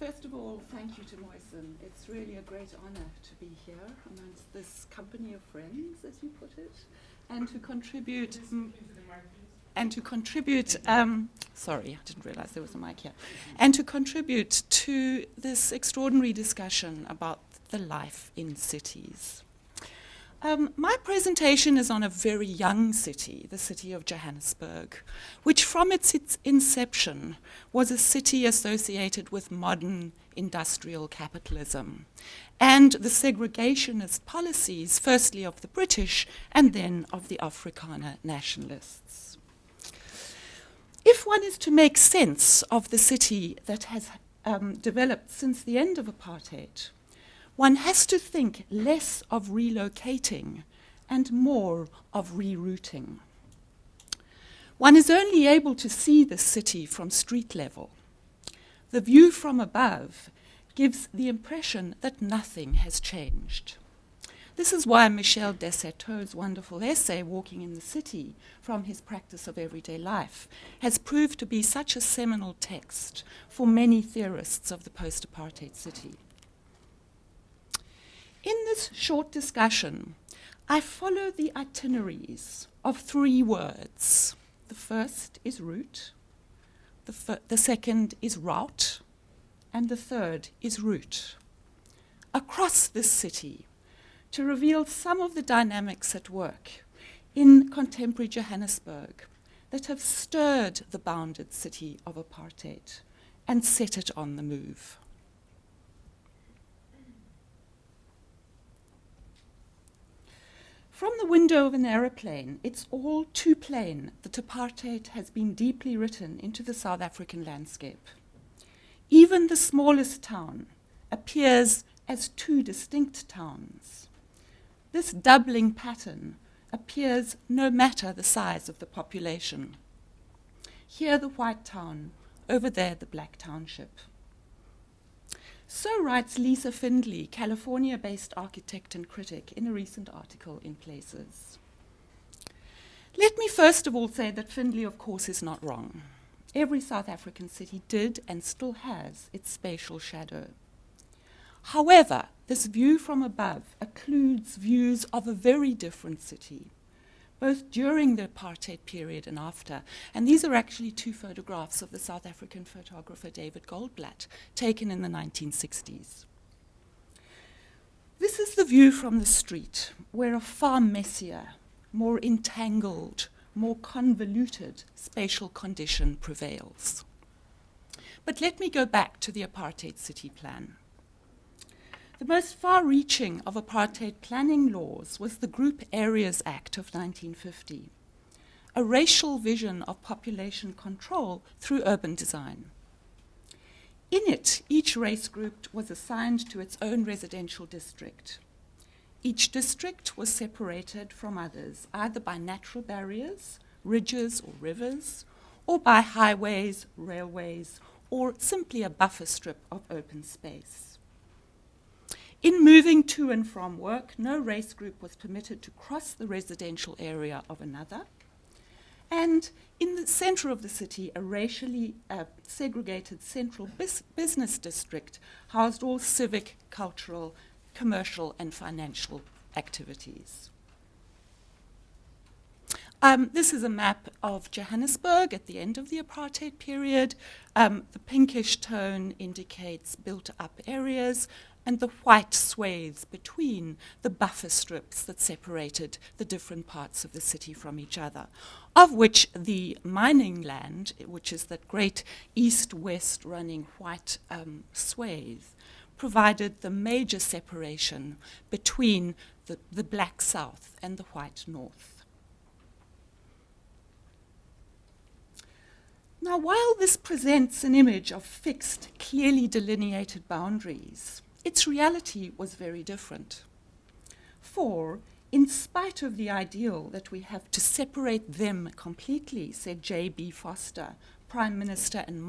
First of all, thank you to Moisen. It's really a great honor to be here amongst this company of friends, as you put it, and to contribute. Sorry, I didn't realize there was a mic here. And to contribute to this extraordinary discussion about the life in cities. My presentation is on a very young city, the city of Johannesburg, which from its inception was a city associated with modern industrial capitalism and the segregationist policies, firstly of the British and then of the Afrikaner nationalists. If one is to make sense of the city that has developed since the end of apartheid, one has to think less of relocating and more of rerouting. One is only able to see the city from street level. The view from above gives the impression that nothing has changed. This is why Michel Desserteau's wonderful essay, Walking in the City, from his practice of everyday life, has proved to be such a seminal text for many theorists of the post-apartheid city. In this short discussion, I follow the itineraries of three words. The first is route, the second is route, and the third is route. Across this city, to reveal some of the dynamics at work in contemporary Johannesburg that have stirred the bounded city of apartheid and set it on the move. From the window of an aeroplane, it's all too plain that apartheid has been deeply written into the South African landscape. Even the smallest town appears as two distinct towns. This doubling pattern appears no matter the size of the population. Here the white town, over there the black township. So writes Lisa Findley, California-based architect and critic, in a recent article in Places. Let me first of all say that Findley, of course, is not wrong. Every South African city did and still has its spatial shadow. However, this view from above occludes views of a very different city, both during the apartheid period and after. And these are actually two photographs of the South African photographer David Goldblatt, taken in the 1960s. This is the view from the street, where a far messier, more entangled, more convoluted spatial condition prevails. But let me go back to the apartheid city plan. The most far-reaching of apartheid planning laws was the Group Areas Act of 1950, a racial vision of population control through urban design. In it, each race group was assigned to its own residential district. Each district was separated from others, either by natural barriers, ridges or rivers, or by highways, railways, or simply a buffer strip of open space. In moving to and from work, no race group was permitted to cross the residential area of another. And in the center of the city, a racially segregated central business district housed all civic, cultural, commercial, and financial activities. This is a map of Johannesburg at the end of the apartheid period. The pinkish tone indicates built-up areas, and the white swathes between the buffer strips that separated the different parts of the city from each other, of which the mining land, which is that great east-west running white swathe, provided the major separation between the black south and the white north. Now, while this presents an image of fixed, clearly delineated boundaries, its reality was very different. For, in spite of the ideal that we have to separate them completely, said J.B. Foster, Prime Minister and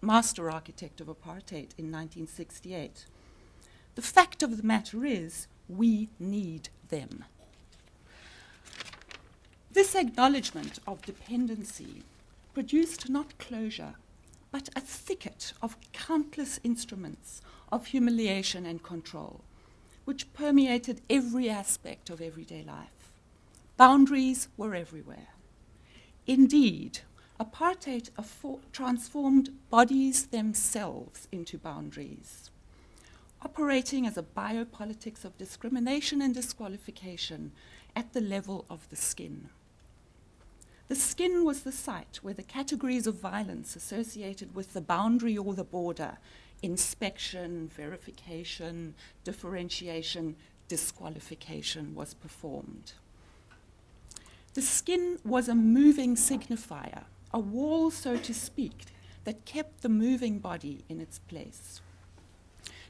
Master Architect of Apartheid in 1968, the fact of the matter is, we need them. This acknowledgement of dependency produced not closure, but a thicket of countless instruments of humiliation and control, which permeated every aspect of everyday life. Boundaries were everywhere. Indeed, apartheid transformed bodies themselves into boundaries, operating as a biopolitics of discrimination and disqualification at the level of the skin. The skin was the site where the categories of violence associated with the boundary or the border, inspection, verification, differentiation, disqualification, was performed. The skin was a moving signifier, a wall, so to speak, that kept the moving body in its place.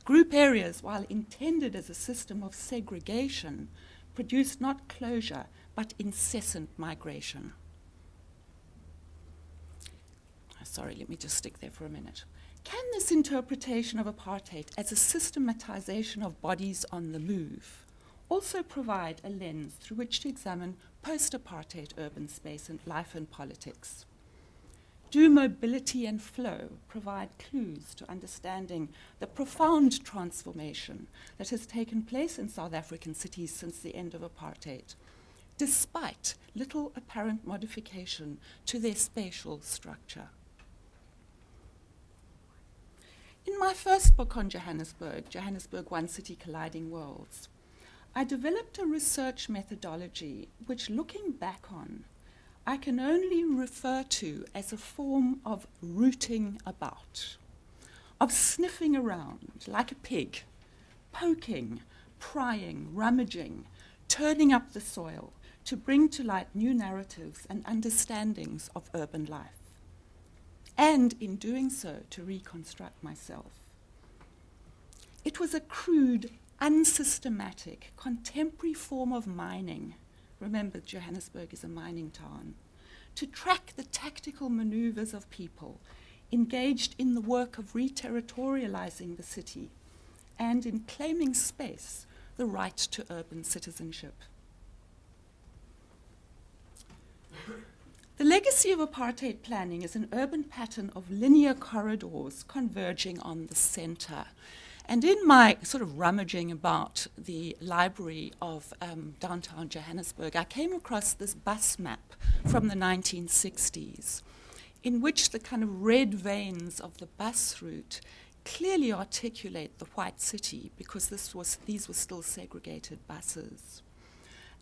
Group areas, while intended as a system of segregation, produced not closure, but incessant migration. Sorry, let me just stick there for a minute. Can this interpretation of apartheid as a systematization of bodies on the move also provide a lens through which to examine post-apartheid urban space and life and politics? Do mobility and flow provide clues to understanding the profound transformation that has taken place in South African cities since the end of apartheid, despite little apparent modification to their spatial structure? In my first book on Johannesburg, One City Colliding Worlds, I developed a research methodology which, looking back on, I can only refer to as a form of rooting about, of sniffing around like a pig, poking, prying, rummaging, turning up the soil to bring to light new narratives and understandings of urban life, and in doing so, to reconstruct myself. It was a crude, unsystematic, contemporary form of mining. Remember, Johannesburg is a mining town. To track the tactical maneuvers of people engaged in the work of re-territorializing the city and in claiming space, the right to urban citizenship. The legacy of apartheid planning is an urban pattern of linear corridors converging on the center. And in my sort of rummaging about the library of downtown Johannesburg, I came across this bus map from the 1960s, in which the kind of red veins of the bus route clearly articulate the white city, because these were still segregated buses,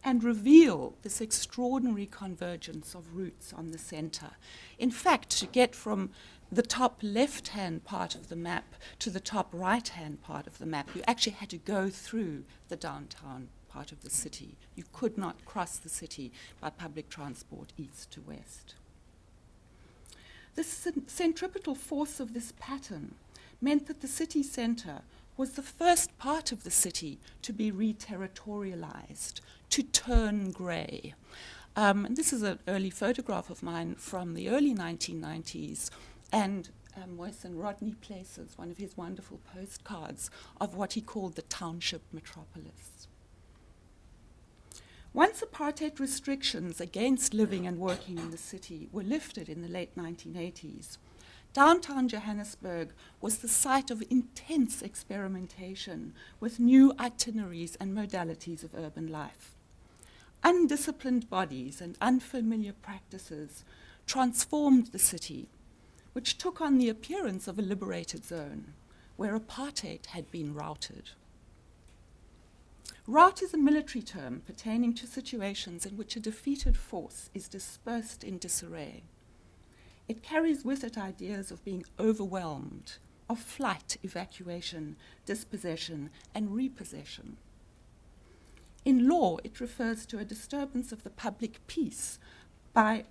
and reveal this extraordinary convergence of routes on the center. In fact, to get from the top left-hand part of the map to the top right-hand part of the map, you actually had to go through the downtown part of the city. You could not cross the city by public transport east to west. The centripetal force of this pattern meant that the city center was the first part of the city to be re-territorialized, to turn grey. And this is an early photograph of mine from the early 1990s, and Moisen Rodney places one of his wonderful postcards of what he called the township metropolis. Once apartheid restrictions against living and working in the city were lifted in the late 1980s, downtown Johannesburg was the site of intense experimentation with new itineraries and modalities of urban life. Undisciplined bodies and unfamiliar practices transformed the city, which took on the appearance of a liberated zone where apartheid had been routed. Rout is a military term pertaining to situations in which a defeated force is dispersed in disarray. It carries with it ideas of being overwhelmed, of flight, evacuation, dispossession, and repossession. In law, it refers to a disturbance of the public peace by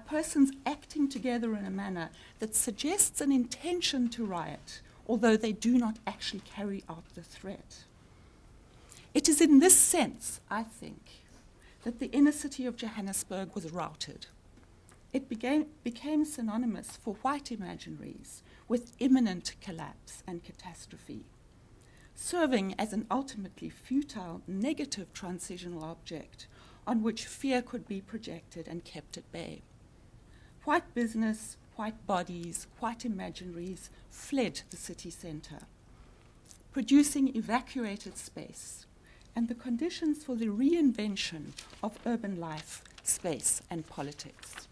persons acting together in a manner that suggests an intention to riot, although they do not actually carry out the threat. It is in this sense, I think, that the inner city of Johannesburg was routed. It became synonymous for white imaginaries with imminent collapse and catastrophe, serving as an ultimately futile, negative transitional object on which fear could be projected and kept at bay. White business, white bodies, white imaginaries fled the city centre, producing evacuated space and the conditions for the reinvention of urban life, space, and politics.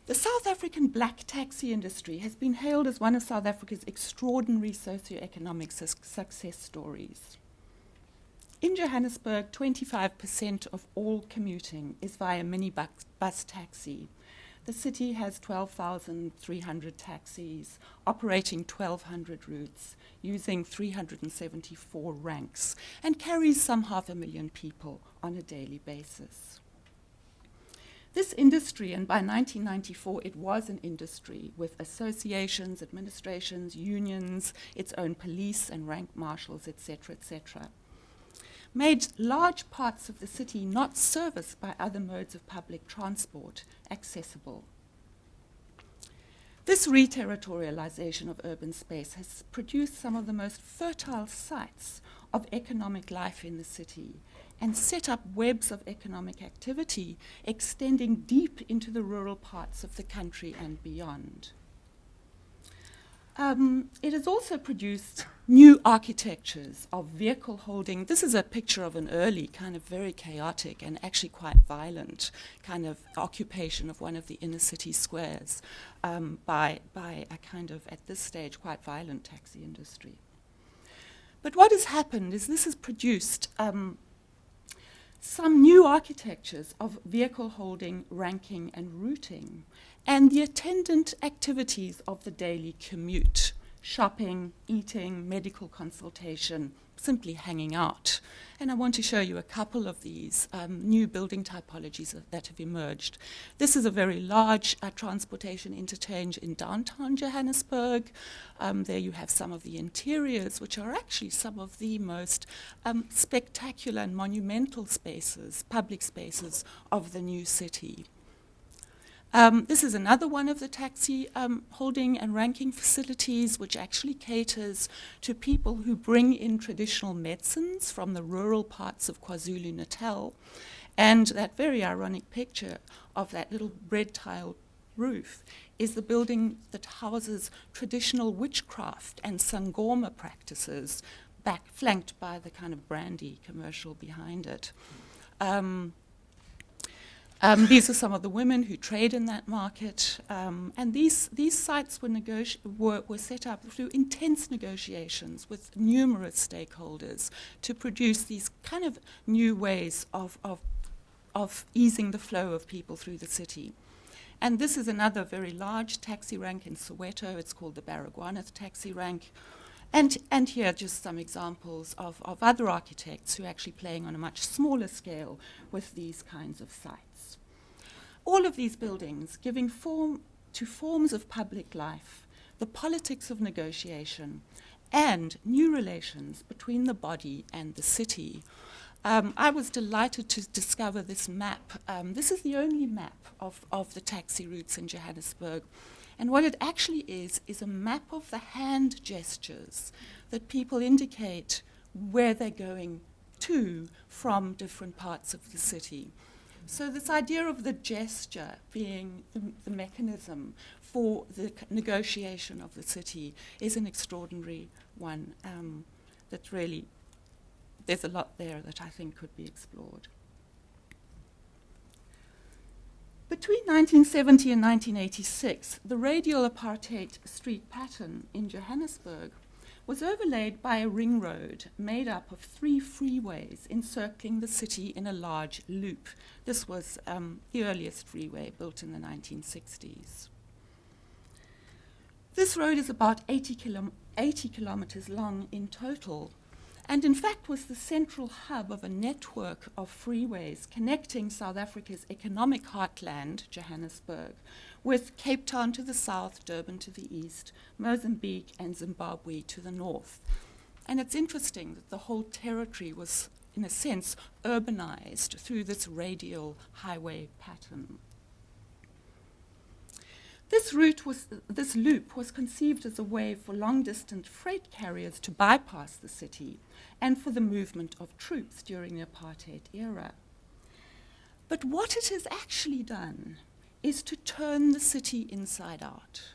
The South African black taxi industry has been hailed as one of South Africa's extraordinary socio-economic success stories. In Johannesburg, 25% of all commuting is via minibus taxi. The city has 12,300 taxis, operating 1,200 routes, using 374 ranks, and carries some 500,000 people on a daily basis. This industry, and by 1994 it was an industry with associations, administrations, unions, its own police and rank marshals, etc., made large parts of the city not serviced by other modes of public transport accessible. This reterritorialization of urban space has produced some of the most fertile sites of economic life in the city and set up webs of economic activity extending deep into the rural parts of the country and beyond. It has also produced new architectures of vehicle holding. This is a picture of an early kind of very chaotic and actually quite violent kind of occupation of one of the inner city squares by a kind of, at this stage, quite violent taxi industry. But what has happened is this has produced some new architectures of vehicle holding, ranking, and routing, and the attendant activities of the daily commute: shopping, eating, medical consultation, simply hanging out. And I want to show you a couple of these new building typologies that have emerged. This is a very large transportation interchange in downtown Johannesburg. There you have some of the interiors, which are actually some of the most spectacular and monumental spaces, public spaces of the new city. This is another one of the taxi holding and ranking facilities, which actually caters to people who bring in traditional medicines from the rural parts of KwaZulu-Natal. And that very ironic picture of that little red tile roof is the building that houses traditional witchcraft and sangoma practices, flanked by the kind of brandy commercial behind it. These are some of the women who trade in that market, and these sites were set up through intense negotiations with numerous stakeholders to produce these kind of new ways of easing the flow of people through the city. And this is another very large taxi rank in Soweto. It's called the Baragwanath taxi rank. And here are just some examples of other architects who are actually playing on a much smaller scale with these kinds of sites. All of these buildings giving form to forms of public life, the politics of negotiation, and new relations between the body and the city. I was delighted to discover this map. This is the only map of the taxi routes in Johannesburg. And what it actually is a map of the hand gestures that people indicate where they're going to from different parts of the city. So this idea of the gesture being the mechanism for the negotiation of the city is an extraordinary one that really, there's a lot there that I think could be explored. Between 1970 and 1986, the radial apartheid street pattern in Johannesburg was overlaid by a ring road made up of 3 freeways encircling the city in a large loop. This was the earliest freeway built in the 1960s. This road is about 80 kilometers long in total, and in fact was the central hub of a network of freeways connecting South Africa's economic heartland, Johannesburg, with Cape Town to the south, Durban to the east, Mozambique and Zimbabwe to the north. And it's interesting that the whole territory was, in a sense, urbanized through this radial highway pattern. This loop was conceived as a way for long-distance freight carriers to bypass the city and for the movement of troops during the apartheid era. But what it has actually done is to turn the city inside out,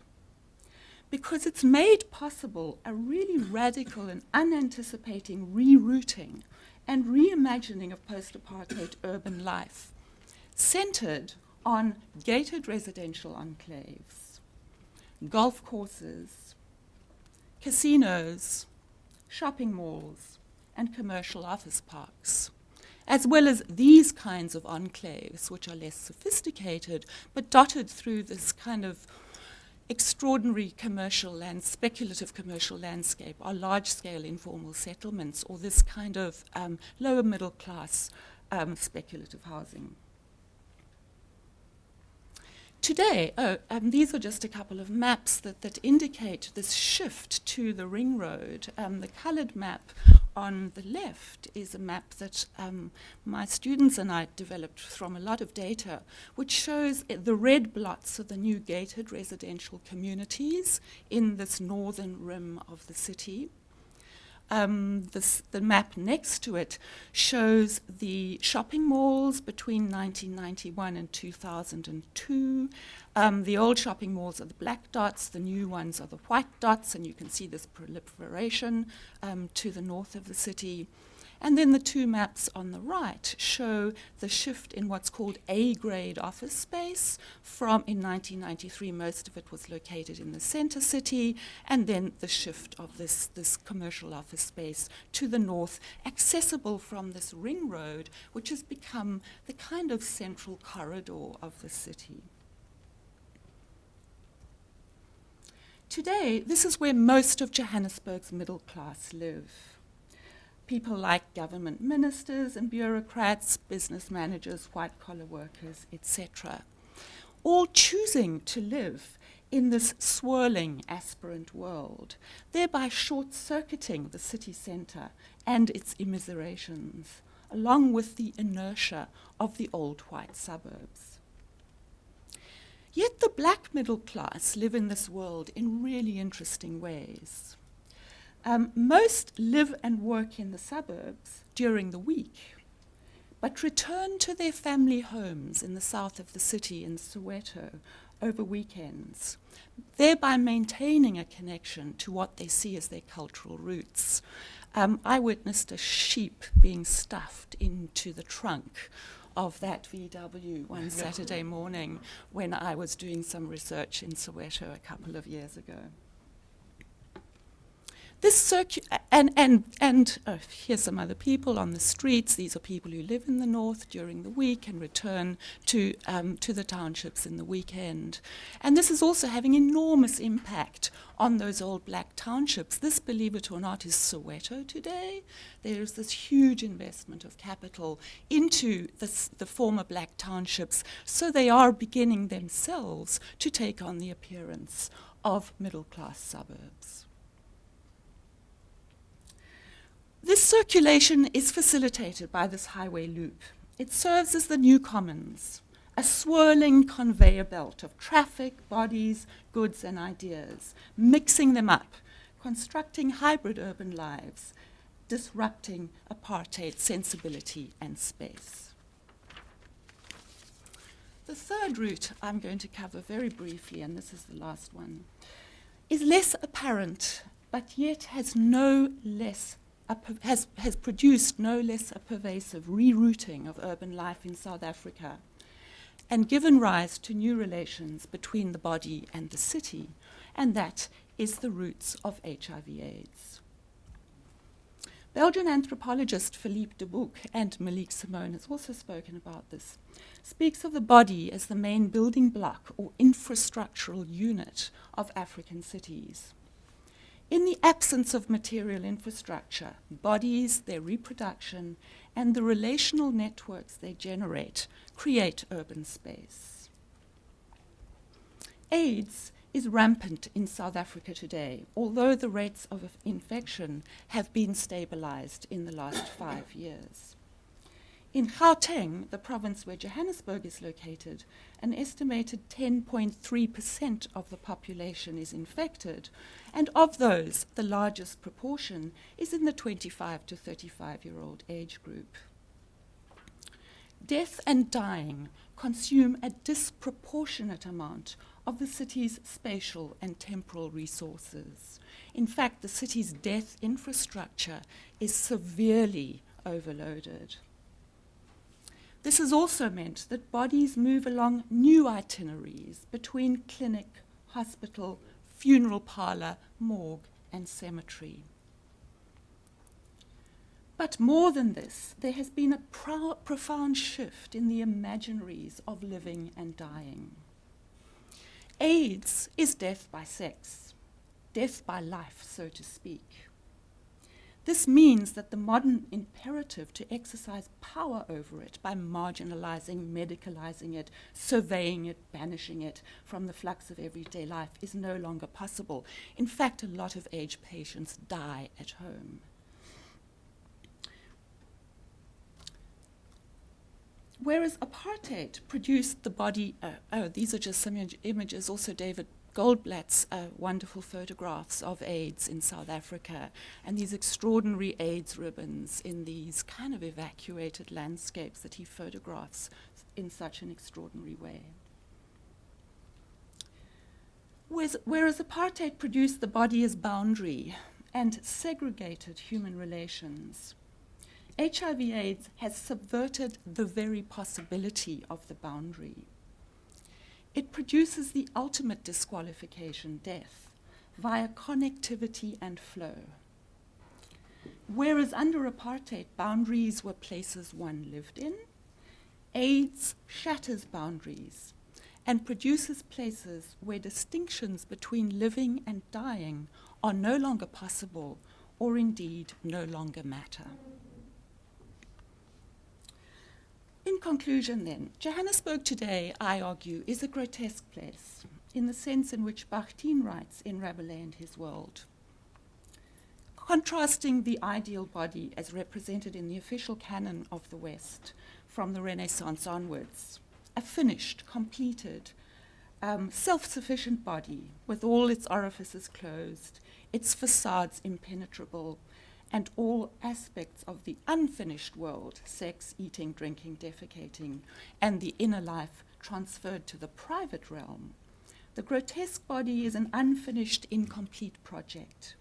because it's made possible a really radical and unanticipating rerouting and reimagining of post-apartheid urban life, centered on gated residential enclaves, golf courses, casinos, shopping malls, and commercial office parks, as well as these kinds of enclaves, which are less sophisticated, but dotted through this kind of extraordinary commercial and speculative commercial landscape, are large-scale informal settlements, or this kind of lower middle class speculative housing. Today, these are just a couple of maps that indicate this shift to the ring road. The colored map on the left is a map that my students and I developed from a lot of data, which shows the red blots of the new gated residential communities in this northern rim of the city. The map next to it shows the shopping malls between 1991 and 2002. The old shopping malls are the black dots, the new ones are the white dots, and you can see this proliferation to the north of the city. And then the two maps on the right show the shift in what's called A-grade office space. From in 1993, most of it was located in the center city, and then the shift of this commercial office space to the north, accessible from this ring road, which has become the kind of central corridor of the city. Today, this is where most of Johannesburg's middle class live. People like government ministers and bureaucrats, business managers, white-collar workers, etc., all choosing to live in this swirling, aspirant world, thereby short-circuiting the city centre and its immiserations, along with the inertia of the old white suburbs. Yet the black middle class live in this world in really interesting ways. Most live and work in the suburbs during the week, but return to their family homes in the south of the city in Soweto over weekends, thereby maintaining a connection to what they see as their cultural roots. I witnessed a sheep being stuffed into the trunk of that VW one Saturday morning when I was doing some research in Soweto a couple of years ago. This here's some other people on the streets. These are people who live in the north during the week and return to the townships in the weekend. And this is also having enormous impact on those old black townships. This, believe it or not, is Soweto today. There's this huge investment of capital into the former black townships, so they are beginning themselves to take on the appearance of middle-class suburbs. This circulation is facilitated by this highway loop. It serves as the new commons, a swirling conveyor belt of traffic, bodies, goods, and ideas, mixing them up, constructing hybrid urban lives, disrupting apartheid sensibility and space. The third route I'm going to cover very briefly, and this is the last one, is less apparent, but yet has produced no less a pervasive rerouting of urban life in South Africa and given rise to new relations between the body and the city, and that is the roots of HIV/AIDS. Belgian anthropologist Felipe and Malik Simone has also spoken about this, speaks of the body as the main building block or infrastructural unit of African cities. In the absence of material infrastructure, bodies, their reproduction, and the relational networks they generate create urban space. AIDS is rampant in South Africa today, although the rates of infection have been stabilized in the last 5 years. In Gauteng, the province where Johannesburg is located, an estimated 10.3% of the population is infected, and of those, the largest proportion is in the 25 to 35-year-old age group. death and dying consume a disproportionate amount of the city's spatial and temporal resources. In fact, the city's death infrastructure is severely overloaded. This has also meant that bodies move along new itineraries between clinic, hospital, funeral parlour, morgue, and cemetery. But more than this, there has been a profound shift in the imaginaries of living and dying. AIDS is death by sex, death by life, so to speak. This means that the modern imperative to exercise power over it by marginalizing, medicalizing it, surveying it, banishing it from the flux of everyday life is no longer possible. In fact, a lot of AIDS patients die at home. Whereas apartheid produced the body, these are just some images, also David Goldblatt's wonderful photographs of AIDS in South Africa, and these extraordinary AIDS ribbons in these kind of evacuated landscapes that he photographs in such an extraordinary way. Whereas apartheid produced the body as boundary and segregated human relations, HIV/AIDS has subverted the very possibility of the boundary. It produces the ultimate disqualification, death, via connectivity and flow. Whereas under apartheid, boundaries were places one lived in, AIDS shatters boundaries and produces places where distinctions between living and dying are no longer possible or indeed no longer matter. In conclusion then, Johannesburg today, I argue, is a grotesque place in the sense in which Bakhtin writes in Rabelais and His World. Contrasting the ideal body as represented in the official canon of the West from the Renaissance onwards, a finished, completed, self-sufficient body with all its orifices closed, its facades impenetrable, and all aspects of the unfinished world, sex, eating, drinking, defecating, and the inner life transferred to the private realm, the grotesque body is an unfinished, incomplete project,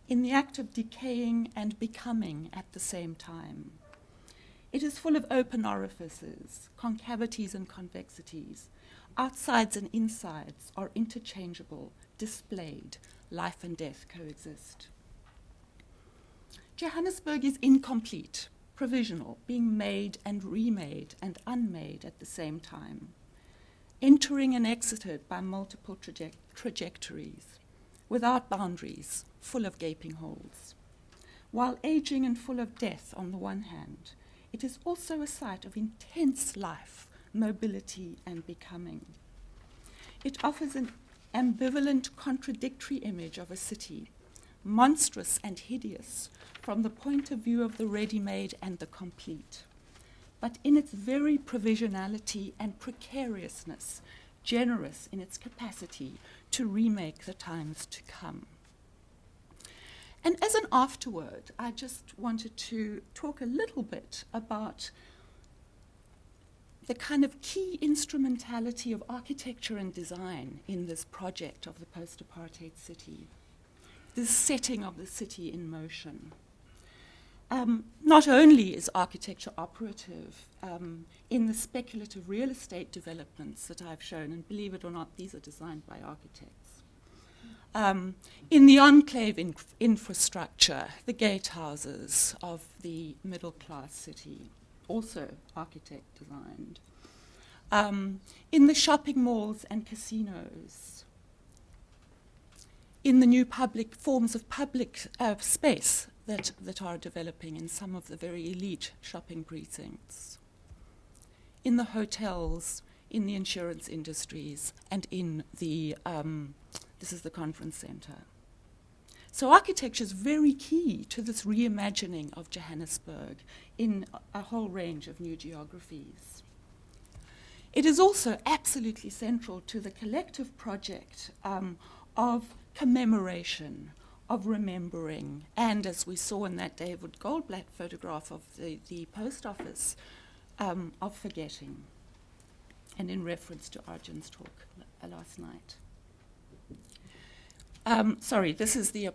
in the act of decaying and becoming at the same time. It is full of open orifices, concavities and convexities. Outsides and insides are interchangeable, displayed. Life and death coexist. Johannesburg is incomplete, provisional, being made and remade and unmade at the same time, entering and exited by multiple trajectories, without boundaries, full of gaping holes. While aging and full of death on the one hand, it is also a site of intense life, mobility, and becoming. It offers an ambivalent, contradictory image of a city, monstrous and hideous from the point of view of the ready-made and the complete, but in its very provisionality and precariousness, generous in its capacity to remake the times to come. And as an afterword, I just wanted to talk a little bit about the kind of key instrumentality of architecture and design in this project of the post-apartheid city, this setting of the city in motion. Not only is architecture operative in the speculative real estate developments that I've shown, and believe it or not, these are designed by architects. In the enclave infrastructure, the gatehouses of the middle-class city, also architect designed. In the shopping malls and casinos. In the new public forms of public space that are developing in some of the very elite shopping precincts. In the hotels, in the insurance industries, and in the, this is the conference center. So architecture is very key to this reimagining of Johannesburg in a whole range of new geographies. It is also absolutely central to the collective project of commemoration, of remembering, and as we saw in that David Goldblatt photograph of the post office of forgetting, and in reference to Arjun's talk last night. Sorry, this is the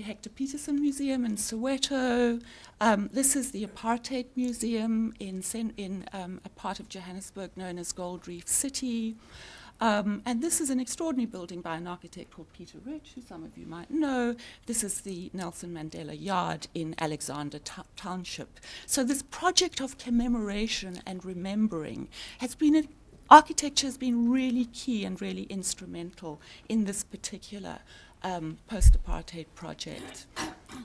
Hector Peterson Museum in Soweto. This is the Apartheid Museum in a part of Johannesburg known as Gold Reef City. And this is an extraordinary building by an architect called Peter Rich, who some of you might know. This is the Nelson Mandela Yard in Alexander Township. So this project of commemoration and remembering has been architecture has been really key and really instrumental in this particular post-apartheid project.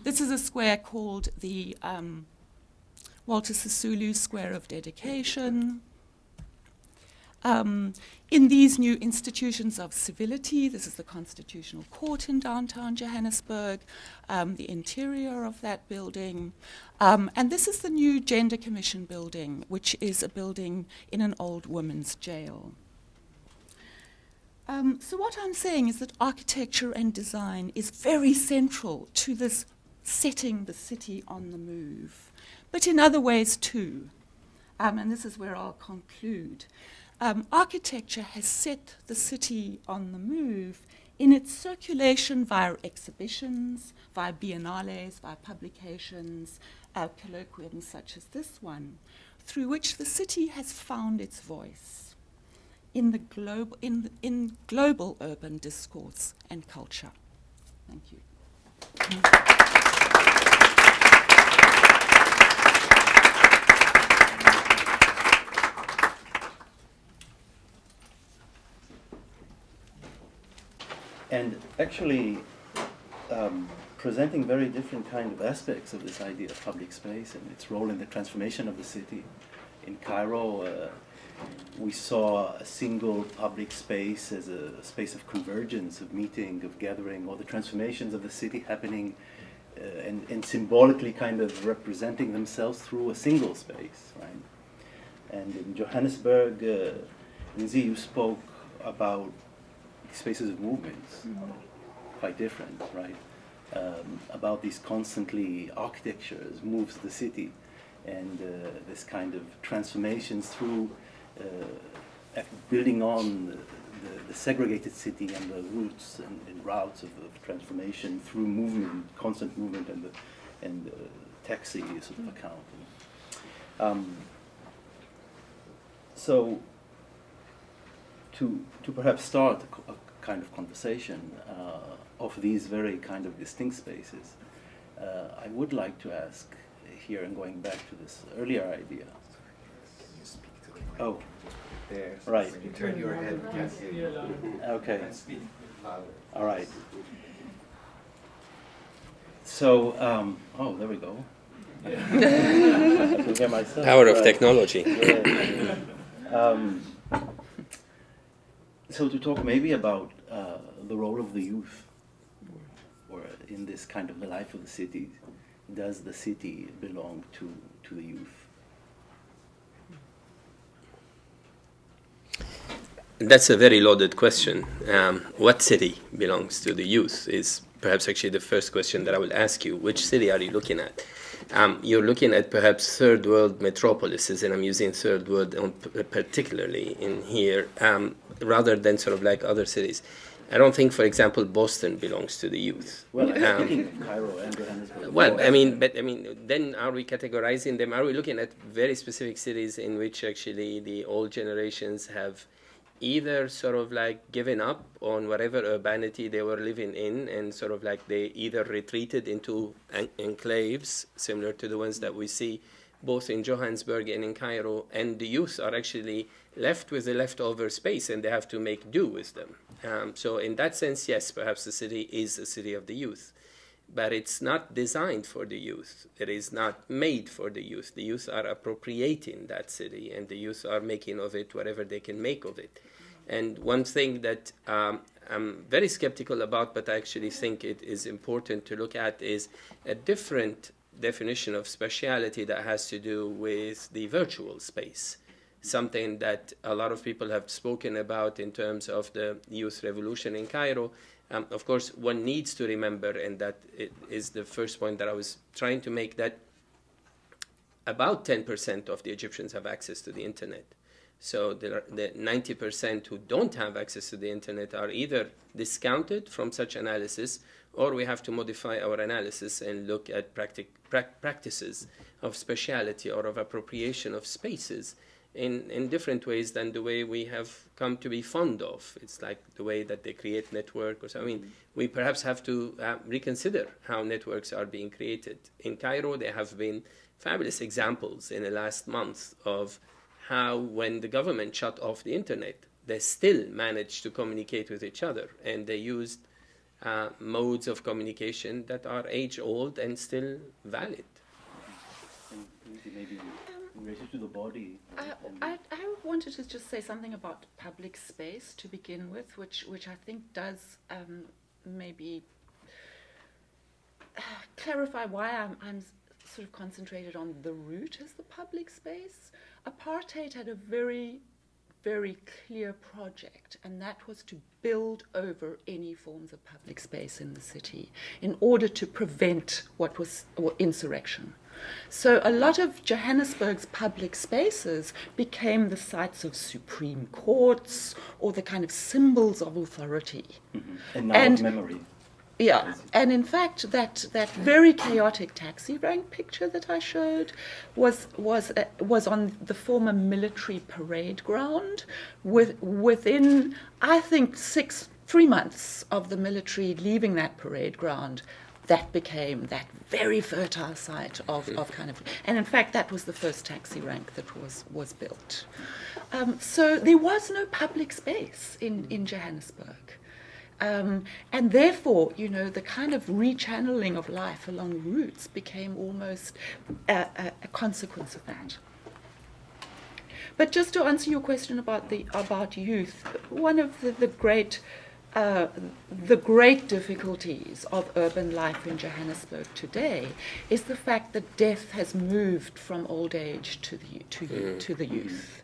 This is a square called the Walter Sisulu Square of Dedication. In these new institutions of civility, this is the Constitutional Court in downtown Johannesburg, the interior of that building, and this is the new Gender Commission building, which is a building in an old women's jail. So what I'm saying is that architecture and design is very central to this setting the city on the move, but in other ways too, and this is where I'll conclude. Architecture has set the city on the move in its circulation via exhibitions, via biennales, via publications, colloquiums such as this one, through which the city has found its voice in the in global urban discourse and culture. Thank you. And actually presenting very different kind of aspects of this idea of public space and its role in the transformation of the city. In Cairo, we saw a single public space as a space of convergence, of meeting, of gathering, all the transformations of the city happening and symbolically kind of representing themselves through a single space, right? And in Johannesburg, Lindsay, you spoke about spaces of movements, quite different, right? About these constantly architectures moves the city, and this kind of transformations through building on the segregated city and the roots and routes of transformation through movement, constant movement, and the taxi sort of account. So to perhaps start a kind of conversation of these very kind of distinct spaces, I would like to ask here, and going back to this earlier idea. Oh, there. right. You turn your head. Yes. Okay. Speak louder. All right. So, oh, there we go. I can hear myself. Power of technology. Yeah. So to talk maybe about the role of the youth, or in this kind of the life of the city, does the city belong to the youth? That's a very loaded question. What city belongs to the youth is perhaps actually the first question that I will ask you. Which city are you looking at? You're looking at perhaps third world metropolises, and I'm using third world particularly in here, rather than sort of like other cities. I don't think, for example, Boston belongs to the youth. Well, I'm thinking of Cairo and Johannesburg. Well, then are we categorizing them? Are we looking at very specific cities in which actually the old generations have either sort of like given up on whatever urbanity they were living in, and sort of like they either retreated into enclaves similar to the ones that we see both in Johannesburg and in Cairo, and the youth are actually left with the leftover space and they have to make do with them. So in that sense, yes, perhaps the city is a city of the youth, but it's not designed for the youth. It is not made for the youth. The youth are appropriating that city, and the youth are making of it whatever they can make of it. And one thing that I'm very skeptical about, but I actually think it is important to look at, is a different definition of spatiality that has to do with the virtual space, something that a lot of people have spoken about in terms of the youth revolution in Cairo. Of course, one needs to remember, and that it is the first point that I was trying to make, that about 10% of the Egyptians have access to the internet. So the 90% who don't have access to the internet are either discounted from such analysis, or we have to modify our analysis and look at practices of spatiality or of appropriation of spaces in different ways than the way we have come to be fond of. It's like the way that they create network or so. I mean, we perhaps have to reconsider how networks are being created. In Cairo, there have been fabulous examples in the last month of how when the government shut off the internet, they still managed to communicate with each other, and they used modes of communication that are age-old and still valid. And maybe in relation to the body. I wanted to just say something about public space to begin with, which I think does maybe clarify why I'm sort of concentrated on the root as the public space. Apartheid had a very, very clear project, and that was to build over any forms of public space in the city in order to prevent what was insurrection. So a lot of Johannesburg's public spaces became the sites of supreme courts or the kind of symbols of authority. And now of memory. Yeah, and in fact, that very chaotic taxi rank picture that I showed was on the former military parade ground. Within, I think, 3 months of the military leaving that parade ground, that became that very fertile site of kind of, and in fact, that was the first taxi rank that was built. So there was no public space in Johannesburg. And therefore, you know, the kind of rechanneling of life along routes became almost a consequence of that. But just to answer your question about youth, one of the great difficulties of urban life in Johannesburg today is the fact that death has moved from old age to the youth.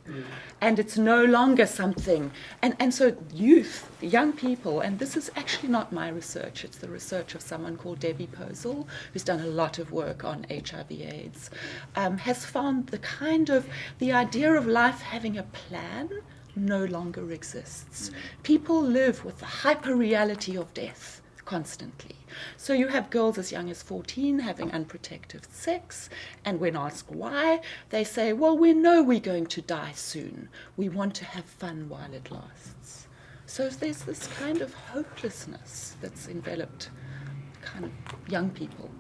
And it's no longer something, and so youth, young people, and this is actually not my research, it's the research of someone called Debbie Posel, who's done a lot of work on HIV/AIDS, has found the idea of life having a plan no longer exists. People live with the hyper-reality of death constantly. So you have girls as young as 14 having unprotected sex, and when asked why, they say, well, we know we're going to die soon. We want to have fun while it lasts. So there's this kind of hopelessness that's enveloped kind of young people.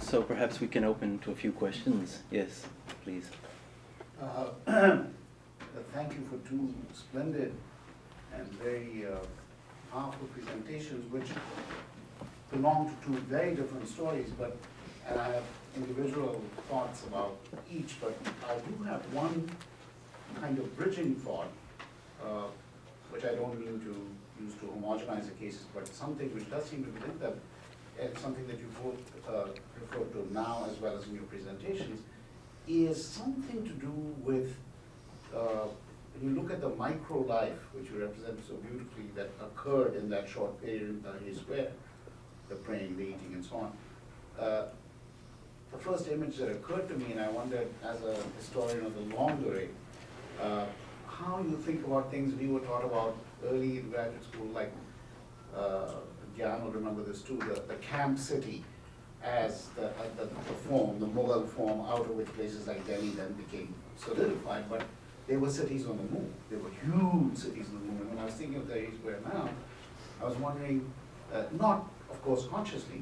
So perhaps we can open to a few questions. Yes, please. Thank you for two splendid and very powerful presentations, which belong to two very different stories, and I have individual thoughts about each, but I do have one kind of bridging thought, which I don't mean to use to homogenize the cases, but something which does seem to be linked up, and something that you both referred to now as well as in your presentations, is something to do with, when you look at the micro life, which you represent so beautifully, that occurred in that short period in Tahrir Square, the praying, the eating, and so on. The first image that occurred to me, and I wondered, as a historian of the long durée, how you think about things we were taught about early in graduate school, like Jan will remember this too, the camp city, as the form, the Mughal form, out of which places like Delhi then became solidified, but they were cities on the move. They were huge cities on the move. And when I was thinking of Tahrir Square now, I was wondering, not of course consciously,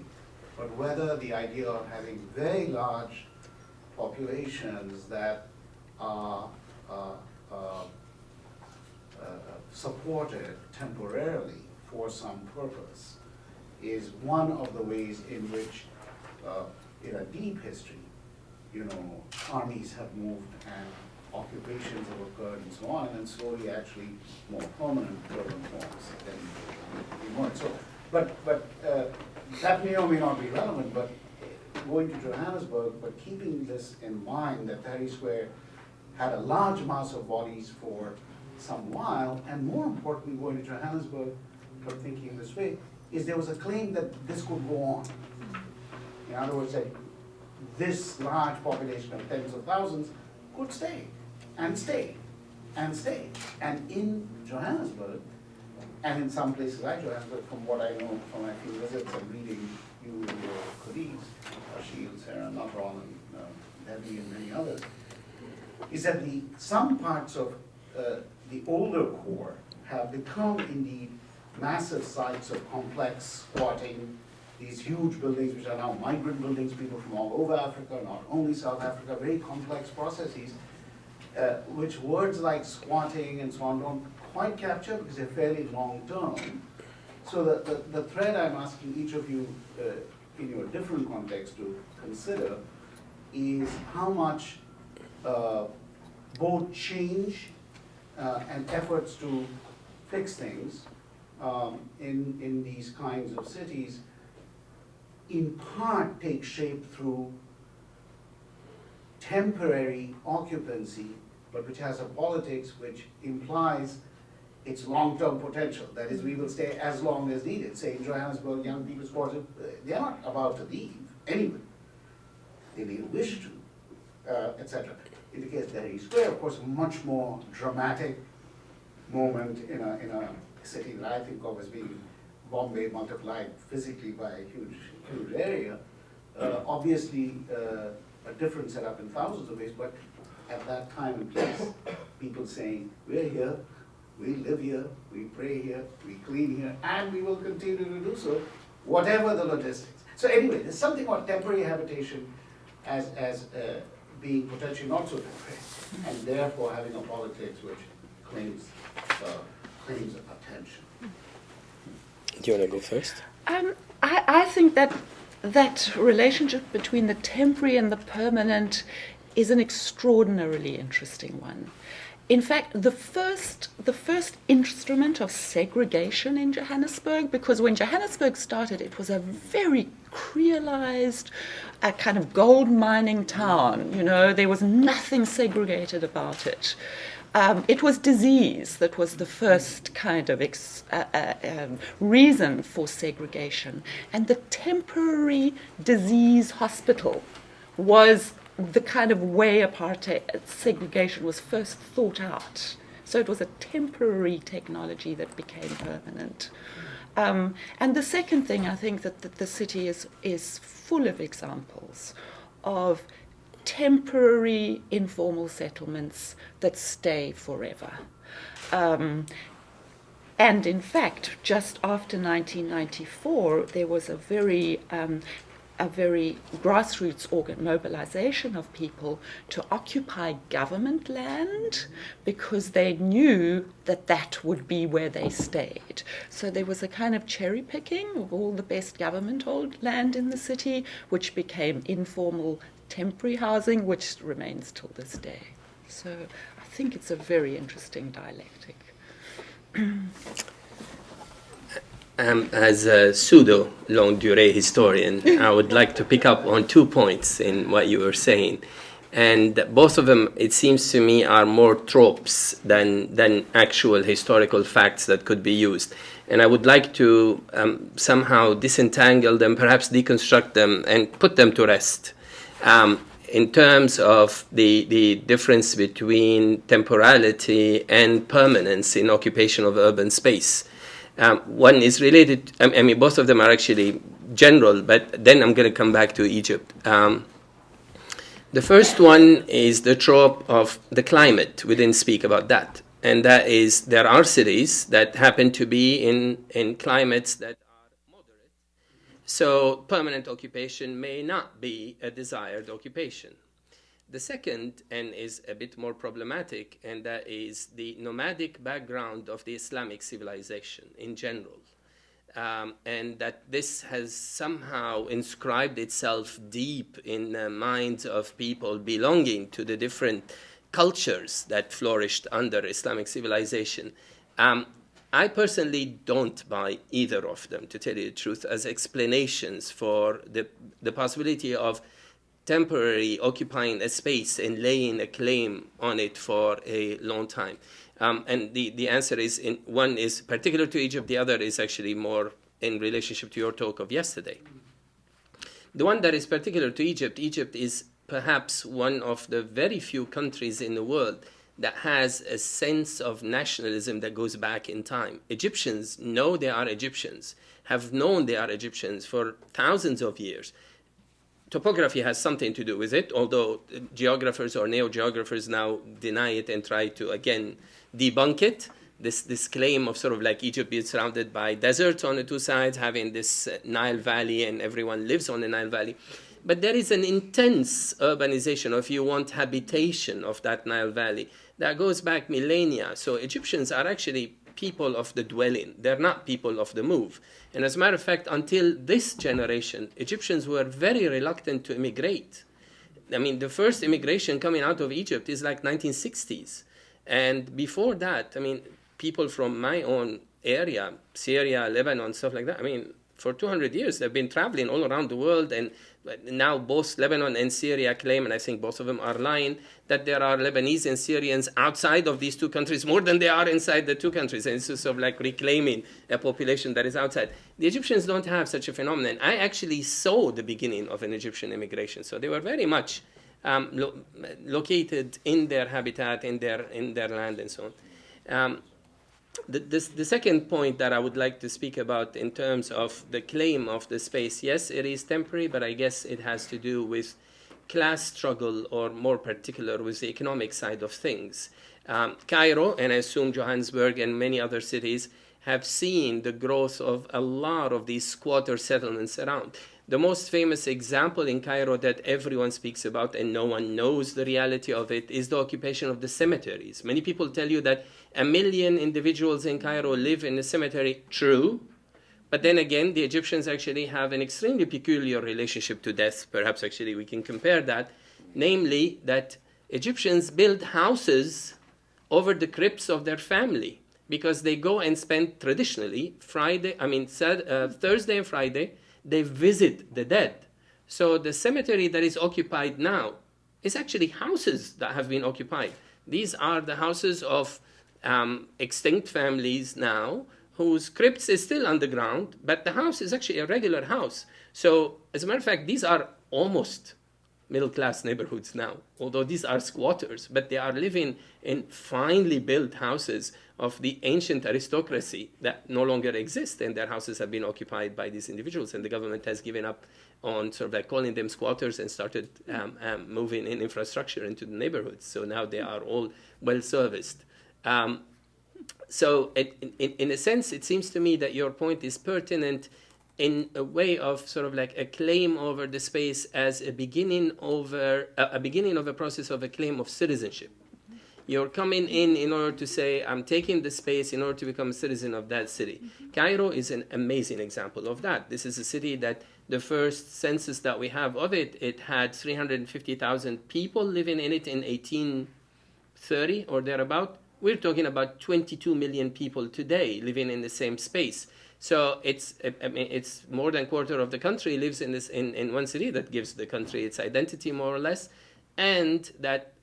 but whether the idea of having very large populations that are supported temporarily for some purpose is one of the ways in which in a deep history, you know, armies have moved and occupations have occurred and so on, and then slowly actually more permanent urban forms then emerge. So, but that may or may not be relevant, but going to Johannesburg, but keeping this in mind that Tahrir Square had a large mass of bodies for some while, and more importantly, going to Johannesburg, but thinking this way, is there was a claim that this could go on. In other words, that this large population of tens of thousands could stay, and stay, and stay. And in Johannesburg, and in some places like Johannesburg, from what I know from my few visits and reading you and your colleagues, Hashim, Sarah, Antoine, and Debbie, and many others, is that some parts of the older core have become indeed massive sites of complex squatting, these huge buildings which are now migrant buildings, people from all over Africa, not only South Africa, very complex processes, which words like squatting and so on don't quite capture because they're fairly long term. So the thread I'm asking each of you in your different context to consider is how much both change and efforts to fix things in these kinds of cities in part take shape through temporary occupancy, but which has a politics which implies its long-term potential. That is, we will stay as long as needed. Say in Johannesburg, young people's quarters, they're not about to leave anyway. They may wish to, etc. In the case of Tahrir Square, of course, a much more dramatic moment in a city that I think of as being Bombay multiplied physically by a huge area. Obviously, a different setup in thousands of ways, but at that time and place, people saying, we're here, we live here, we pray here, we clean here, and we will continue to do so, whatever the logistics. So anyway, there's something about temporary habitation as being potentially not so temporary, and therefore having a politics which claims attention. Do you want to go first? I think that relationship between the temporary and the permanent is an extraordinarily interesting one. In fact, the first instrument of segregation in Johannesburg, because when Johannesburg started, it was a very creolized, a kind of gold mining town. You know, there was nothing segregated about it. It was disease that was the first kind of reason for segregation. And the temporary disease hospital was the kind of way apartheid segregation was first thought out. So it was a temporary technology that became permanent. And the second thing, I think that the city is full of examples of temporary informal settlements that stay forever. And in fact, just after 1994, there was a very grassroots mobilization of people to occupy government land because they knew that would be where they stayed. So there was a kind of cherry picking of all the best government-owned land in the city, which became informal temporary housing, which remains till this day. So I think it's a very interesting dialectic. As a pseudo longue durée historian, I would like to pick up on 2 points in what you were saying. And both of them, it seems to me, are more tropes than actual historical facts that could be used. And I would like to somehow disentangle them, perhaps deconstruct them, and put them to rest. In terms of the difference between temporality and permanence in occupation of urban space. One is related, I mean, both of them are actually general, but then I'm going to come back to Egypt. The first one is the trope of the climate. We didn't speak about that. And that is, there are cities that happen to be in climates that are moderate. So permanent occupation may not be a desired occupation. The second, and is a bit more problematic, and that is the nomadic background of the Islamic civilization in general. And that this has somehow inscribed itself deep in the minds of people belonging to the different cultures that flourished under Islamic civilization. I personally don't buy either of them, to tell you the truth, as explanations for the possibility of temporarily occupying a space and laying a claim on it for a long time. And the answer is, one is particular to Egypt, the other is actually more in relationship to your talk of yesterday. The one that is particular to Egypt, Egypt is perhaps one of the very few countries in the world that has a sense of nationalism that goes back in time. Egyptians know they are Egyptians, have known they are Egyptians for thousands of years. Topography has something to do with it, although geographers or neo-geographers now deny it and try to, again, debunk it. This claim of sort of like Egypt being surrounded by deserts on the two sides, having this Nile Valley, and everyone lives on the Nile Valley. But there is an intense urbanization, or if you want, habitation of that Nile Valley that goes back millennia. So Egyptians are actually people of the dwelling. They're not people of the move. And as a matter of fact, until this generation, Egyptians were very reluctant to immigrate. I mean, the first immigration coming out of Egypt is like 1960s. And before that, I mean, people from my own area, Syria, Lebanon, stuff like that, I mean, for 200 years, they've been traveling all around the world, and now both Lebanon and Syria claim, and I think both of them are lying, that there are Lebanese and Syrians outside of these two countries more than there are inside the two countries, and it's sort of like reclaiming a population that is outside. The Egyptians don't have such a phenomenon. I actually saw the beginning of an Egyptian immigration, so they were very much located in their habitat, in their land, and so on. The second point that I would like to speak about in terms of the claim of the space, yes, it is temporary, but I guess it has to do with class struggle, or more particular with the economic side of things. Cairo, and I assume Johannesburg and many other cities, have seen the growth of a lot of these squatter settlements around. The most famous example in Cairo that everyone speaks about and no one knows the reality of it is the occupation of the cemeteries. Many people tell you that 1 million individuals in Cairo live in a cemetery. True. But then again, the Egyptians actually have an extremely peculiar relationship to death. Perhaps actually we can compare that. Namely, that Egyptians build houses over the crypts of their family because they go and spend traditionally Thursday and Friday, they visit the dead. So the cemetery that is occupied now is actually houses that have been occupied. These are the houses of extinct families now, whose crypts is still underground, but the house is actually a regular house. So as a matter of fact, these are almost middle-class neighborhoods now, although these are squatters, but they are living in finely built houses of the ancient aristocracy that no longer exist, and their houses have been occupied by these individuals, and the government has given up on sort of like calling them squatters and started moving in infrastructure into the neighborhoods. So now they are all well-serviced. So in a sense, it seems to me that your point is pertinent in a way of sort of like a claim over the space as a beginning of a process of a claim of citizenship. You're coming in order to say, I'm taking the space in order to become a citizen of that city. Cairo is an amazing example of that. This is a city that the first census that we have of it had 350,000 people living in it in 1830 or thereabout. We're talking about 22 million people today living in the same space. So it's more than a quarter of the country lives in one city. That gives the country its identity, more or less, and that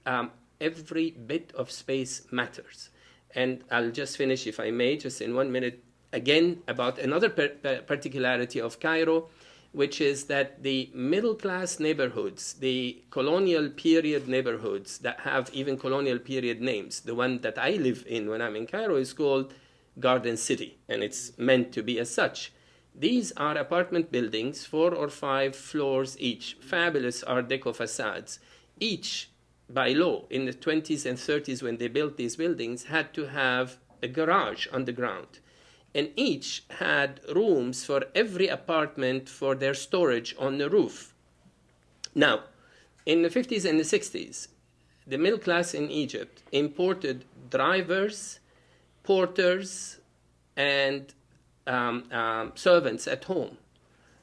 every bit of space matters. And I'll just finish, if I may, just in 1 minute, again, about another particularity of Cairo, which is that the middle-class neighborhoods, the colonial period neighborhoods that have even colonial period names, the one that I live in when I'm in Cairo is called Garden City, and it's meant to be as such. These are apartment buildings, 4 or 5 floors each, fabulous Art Deco facades. Each, by law, in the 20s and 30s when they built these buildings, had to have a garage underground. And each had rooms for every apartment for their storage on the roof. Now, in the 50s and the 60s, the middle class in Egypt imported drivers, porters, and servants at home.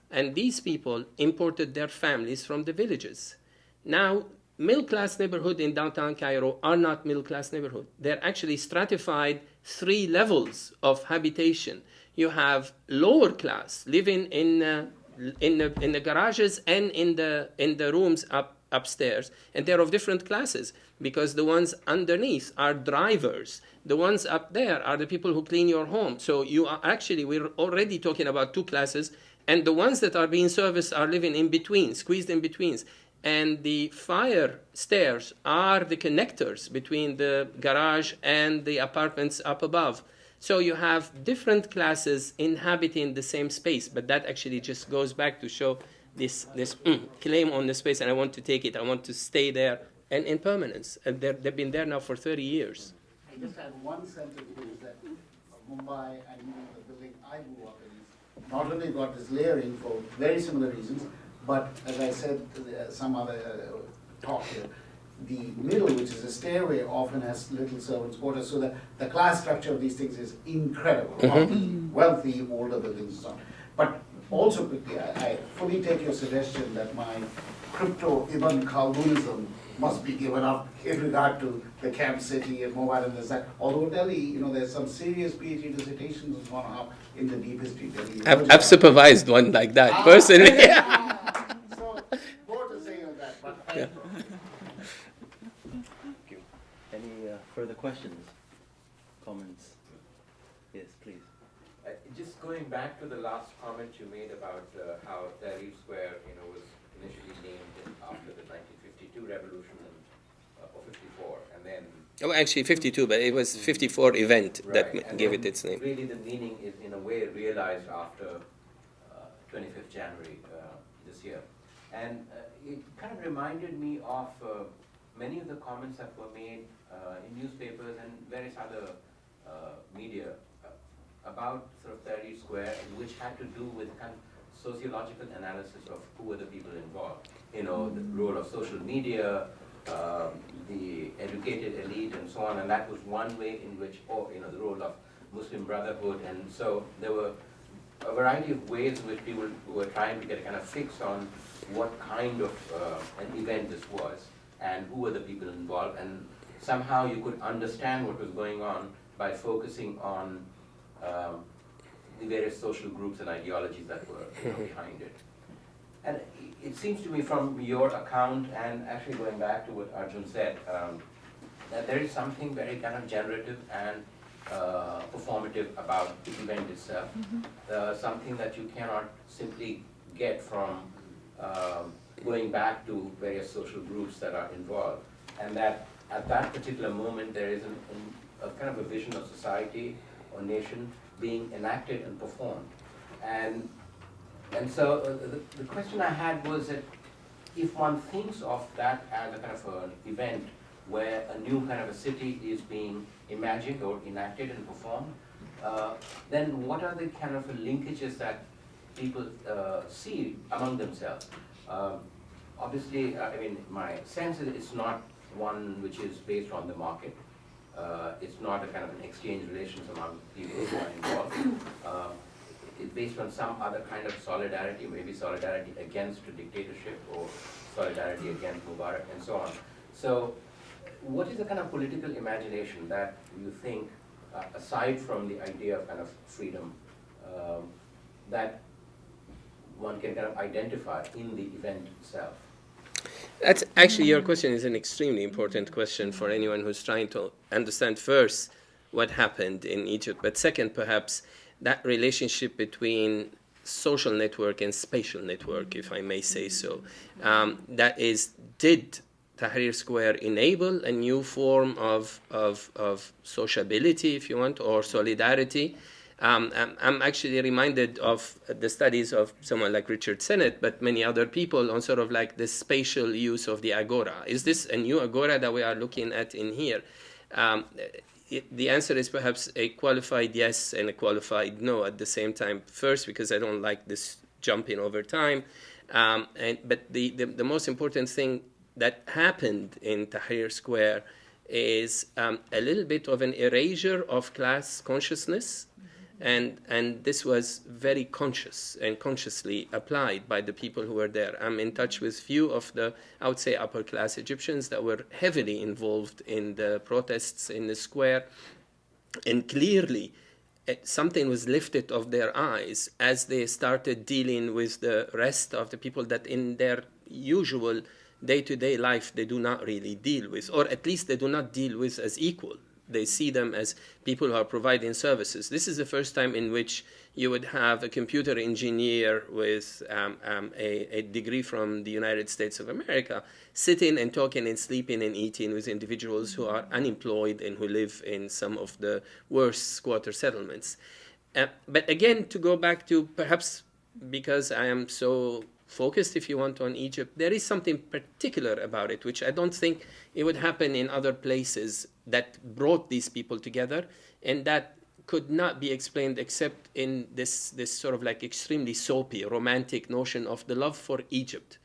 And these people imported their families from the villages. Now, middle-class neighborhood in downtown Cairo are not middle-class neighborhood. They're actually stratified 3 levels of habitation. You have lower class living in the garages and in the rooms upstairs, and they're of different classes because the ones underneath are drivers. The ones up there are the people who clean your home. So we're already talking about 2 classes, And the ones that are being serviced are living in between, squeezed in betweens. And the fire stairs are the connectors between the garage and the apartments up above. So you have different classes inhabiting the same space, but that actually just goes back to show this claim on the space, and I want to take it. I want to stay there and in permanence. And they've been there now for 30 years. I just add one sentence, is that Mumbai and even the building I grew up in not only got this layering for very similar reasons, but as I said, some other talk here, the middle, which is a stairway, often has little servants' quarters, so the class structure of these things is incredible, of the wealthy, older buildings and so on. But also quickly, I fully take your suggestion that my crypto-Ibn Khaldunism must be given up in regard to the camp city and Mumbai and this, that. Although Delhi, there's some serious PhD dissertations that's gone up in the deep history. Delhi. I've supervised one like that personally. So, more to say on that, but Yeah. Thank you. Any further questions, comments? Yes, please. Just going back to the last comment you made about how Tahrir Square, was initially named after the 1952 revolution or 54, and then Oh, actually 52, but it was 54 event that and gave then it its name. Really, the meaning is in a way realized after 25th January this year, and it kind of reminded me of many of the comments that were made in newspapers and various other media about sort of Tahrir Square, which had to do with kind of sociological analysis of who were the people involved. The role of social media, the educated elite, and so on. And that was one way in which, the role of Muslim Brotherhood. And so there were a variety of ways in which people were trying to get a kind of fix on what kind of an event this was and who were the people involved. And somehow you could understand what was going on by focusing on the various social groups and ideologies that were behind it. And it seems to me from your account, and actually going back to what Arjun said, that there is something very kind of generative and performative about the event itself, something that you cannot simply get from going back to various social groups that are involved, and that at that particular moment there is a kind of a vision of society or nation being enacted and performed. And so the question I had was that if one thinks of that as a kind of an event where a new kind of a city is being imagined or enacted and performed, then what are the kind of linkages that people see among themselves? Obviously, my sense is it's not one which is based on the market. It's not a kind of an exchange relations among people who are involved. It's based on some other kind of solidarity, maybe solidarity against a dictatorship or solidarity against Mubarak and so on. So what is the kind of political imagination that you think, aside from the idea of kind of freedom, that one can kind of identify in the event itself? That's actually, your question is an extremely important question for anyone who's trying to understand first what happened in Egypt, but second, perhaps, that relationship between social network and spatial network, if I may say so. That is, did Tahrir Square enable a new form of sociability, if you want, or solidarity? I'm actually reminded of the studies of someone like Richard Sennett, but many other people on sort of like the spatial use of the agora. Is this a new agora that we are looking at in here? The answer is perhaps a qualified yes and a qualified no at the same time. First, because I don't like this jumping over time. But the most important thing that happened in Tahrir Square is a little bit of an erasure of class consciousness. And this was very conscious and consciously applied by the people who were there. I'm in touch with few of the, I would say, upper-class Egyptians that were heavily involved in the protests in the square. And clearly, something was lifted off their eyes as they started dealing with the rest of the people that in their usual day-to-day life they do not really deal with, or at least they do not deal with as equal. they see them as people who are providing services. This is the first time in which you would have a computer engineer with a degree from the United States of America sitting and talking and sleeping and eating with individuals who are unemployed and who live in some of the worst squatter settlements. But again, to go back to, perhaps because I am so focused, if you want, on Egypt, there is something particular about it, which I don't think it would happen in other places, that brought these people together, and that could not be explained except in this sort of like extremely soapy, romantic notion of the love for Egypt.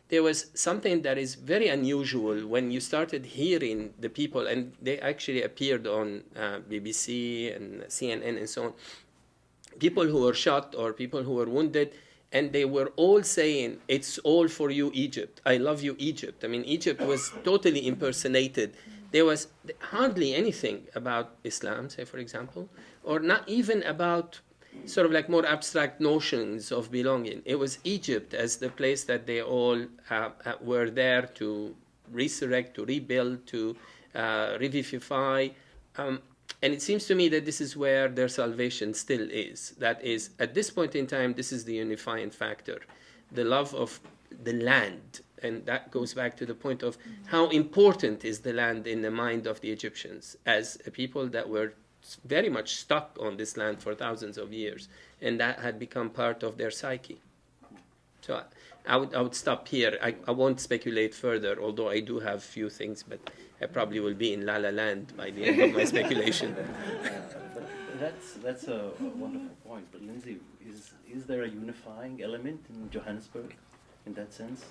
There was something that is very unusual when you started hearing the people, and they actually appeared on BBC and CNN and so on, people who were shot or people who were wounded, and they were all saying, "It's all for you, Egypt. I love you, Egypt." I mean, Egypt was totally impersonated. There was hardly anything about Islam, say, for example, or not even about sort of like more abstract notions of belonging. It was Egypt as the place that they all were there to resurrect, to rebuild, to revivify. And it seems to me that this is where their salvation still is. That is, at this point in time, this is the unifying factor, the love of the land. And that goes back to the point of how important is the land in the mind of the Egyptians as a people that were very much stuck on this land for thousands of years, and that had become part of their psyche. So I would stop here. I won't speculate further, although I do have few things, but I probably will be in La La Land by the end of my speculation. But that's a wonderful point. But Lindsay, is there a unifying element in Johannesburg in that sense?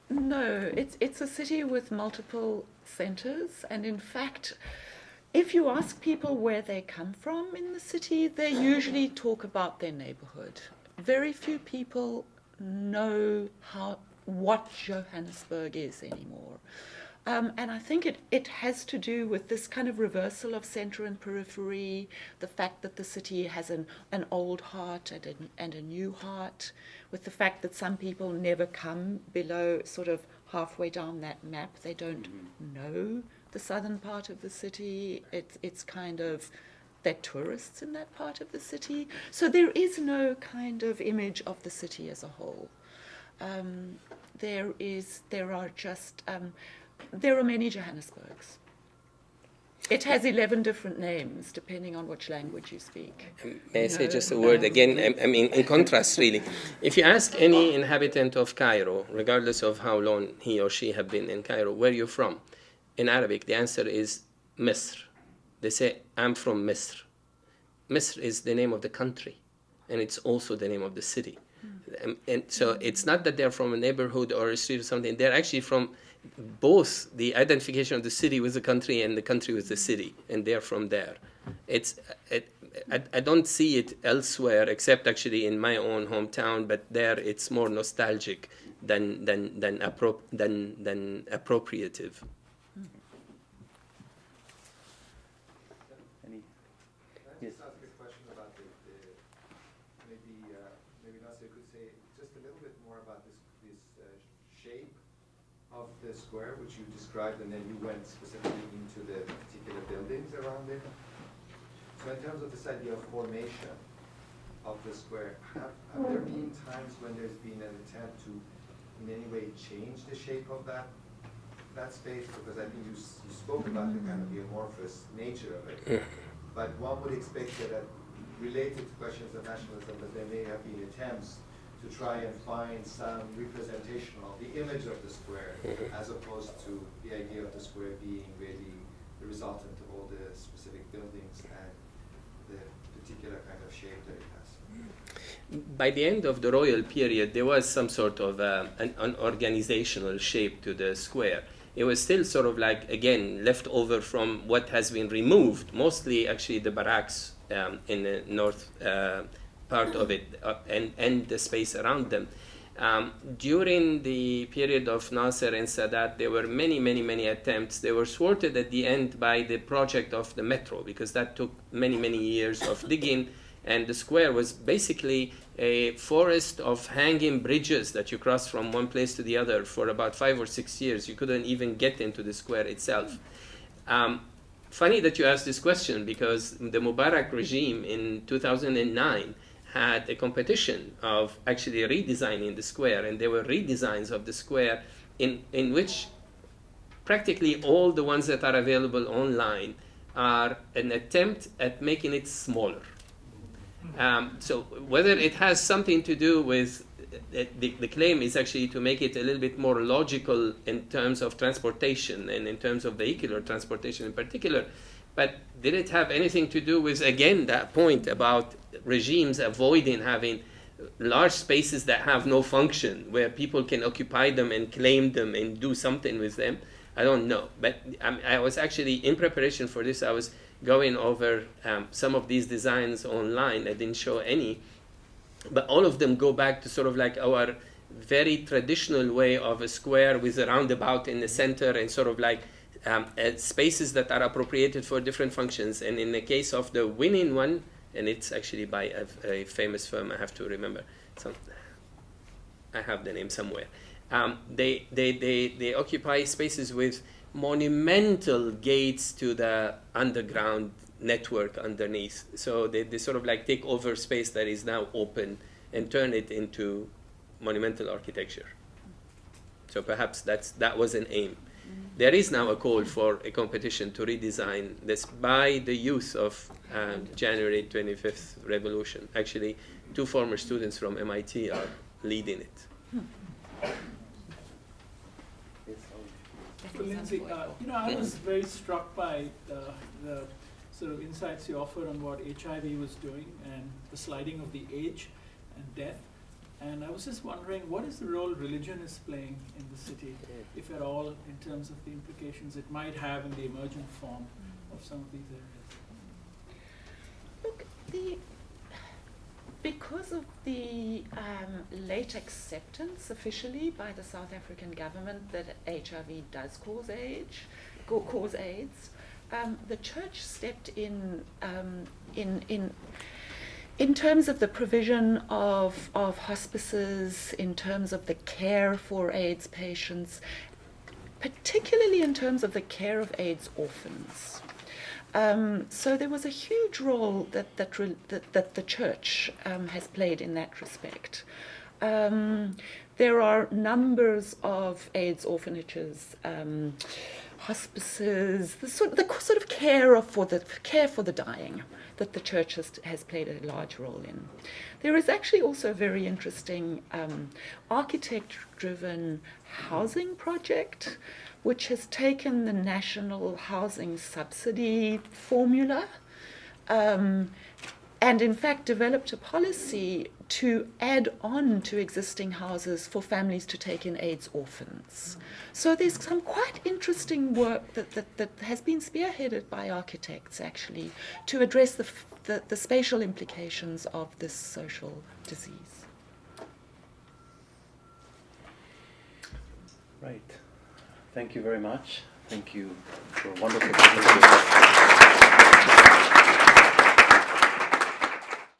No, it's a city with multiple centers, and in fact, if you ask people where they come from in the city, they usually talk about their neighborhood. Very few people know what Johannesburg is anymore. And I think it has to do with this kind of reversal of center and periphery, the fact that the city has an old heart and a new heart, with the fact that some people never come below sort of halfway down that map. They don't know the southern part of the city. It's kind of, they're tourists in that part of the city. So there is no kind of image of the city as a whole. There are many Johannesburgs. It has 11 different names, depending on which language you speak. May I say just a word again? I mean, in contrast, really. If you ask any inhabitant of Cairo, regardless of how long he or she have been in Cairo, where you're from, in Arabic, the answer is Misr. They say, "I'm from Misr." Misr is the name of the country, and it's also the name of the city. And so it's not that they're from a neighborhood or a street or something. They're actually from both the identification of the city with the country and the country with the city, and they're from there. I don't see it elsewhere except actually in my own hometown, but there it's more nostalgic than appropriative. Yes. Ask a question about maybe Nasser could say just a little bit more about this shape of the square which you described, and then you went specifically into the particular buildings around it. So in terms of this idea of formation of the square, have there been times when there's been an attempt to in any way change the shape of that space? Because I think you spoke about the kind of the amorphous nature of it. But one would expect that related to questions of nationalism, that there may have been attempts to try and find some representation of the image of the square, as opposed to the idea of the square being really the resultant of all the specific buildings and the particular kind of shape that it has. By the end of the royal period, there was some sort of an organizational shape to the square. It was still sort of like, again, left over from what has been removed, mostly actually the barracks in the north part of it and the space around them. During the period of Nasser and Sadat, there were many attempts. They were thwarted at the end by the project of the metro, because that took many years of digging, and the square was basically a forest of hanging bridges that you cross from one place to the other for about 5 or 6 years. You couldn't even get into the square itself. funny that you asked this question, because the Mubarak regime in 2009 had a competition of actually redesigning the square, and there were redesigns of the square in which practically all the ones that are available online are an attempt at making it smaller. So whether it has something to do with the claim is actually to make it a little bit more logical in terms of transportation and in terms of vehicular transportation in particular, but did it have anything to do with, again, that point about regimes avoiding having large spaces that have no function, where people can occupy them and claim them and do something with them? I don't know. But I was actually, in preparation for this, I was going over some of these designs online. I didn't show any, but all of them go back to sort of like our very traditional way of a square with a roundabout in the center and sort of like spaces that are appropriated for different functions. And in the case of the winning one, and it's actually by a famous firm, I have to remember, I have the name somewhere. They occupy spaces with monumental gates to the underground network underneath. So they sort of like take over space that is now open and turn it into monumental architecture. So perhaps that was an aim. There is now a call for a competition to redesign this by the youth of January 25th Revolution. Actually, 2 former students from MIT are leading it. So Lindsay, I was very struck by the sort of insights you offered on what HIV was doing and the sliding of the age and death. And I was just wondering, what is the role religion is playing in the city, if at all, in terms of the implications it might have in the emergent form of some of these areas? Look, because of the late acceptance officially by the South African government that HIV does cause AIDS, the church stepped in terms of the provision of hospices, in terms of the care for AIDS patients, particularly in terms of the care of AIDS orphans. So there was a huge role that the church has played in that respect. There are numbers of AIDS orphanages, hospices, the sort of care for the dying that the church has played a large role in. There is actually also a very interesting architect-driven housing project, which has taken the national housing subsidy formula and in fact developed a policy to add on to existing houses for families to take in AIDS orphans. So there's some quite interesting work that has been spearheaded by architects actually to address the spatial implications of this social disease. Right. Thank you very much. Thank you for a wonderful presentation.